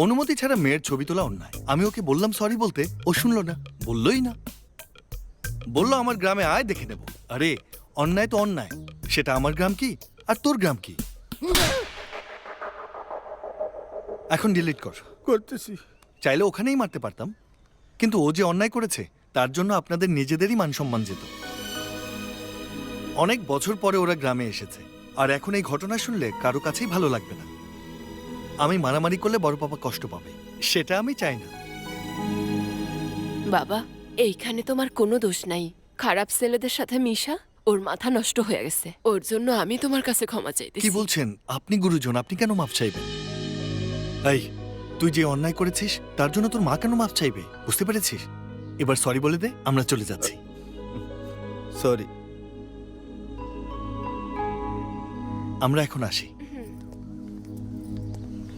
অনুমতি ছাড়া মেয়ের ছবি তোলা অন্যায়। আমি ওকে বললাম সরি বলতে, ও শুনলো না, বললোই না। বললো আমার গ্রামে আয় দেখে নেব। আরে অন্যায় তো অন্যায়, সেটা আমার গ্রাম কি আর তোর গ্রাম কি। এখন ডিলিট কর। করতেছি। চাইলে ওখানেই মারতে পারতাম, কিন্তু ও যে অন্যায় করেছে তার জন্য আপনাদের নিজেদেরই মান সম্মান যেত। অনেক বছর পরে ওরা গ্রামে এসেছে, আর এখন এই ঘটনা শুনলে কারো কাছেই ভালো লাগবে না। আমি মারামারি করলে বড় পাপা কষ্ট পাবে, সেটা আমি চাই না। বাবা, এইখানে তোমার কোনো দোষ নাই। খারাপ ছেলেদের সাথে মিশা ওর মাথা নষ্ট হয়ে গেছে। ওর জন্য আমি তোমার কাছে ক্ষমা চাইতেছি। কি বলছেন আপনি? গুরুজন, আপনি কেন মাপ চাইবেন? এই, তুই যে অন্যায় করেছিস তার জন্য তোর মা কেন মাপ চাইবে, বুঝতে পেরেছিস? এবার সরি বলে দে, আমরা চলে যাচ্ছি। সরি। আমরা এখন আসি।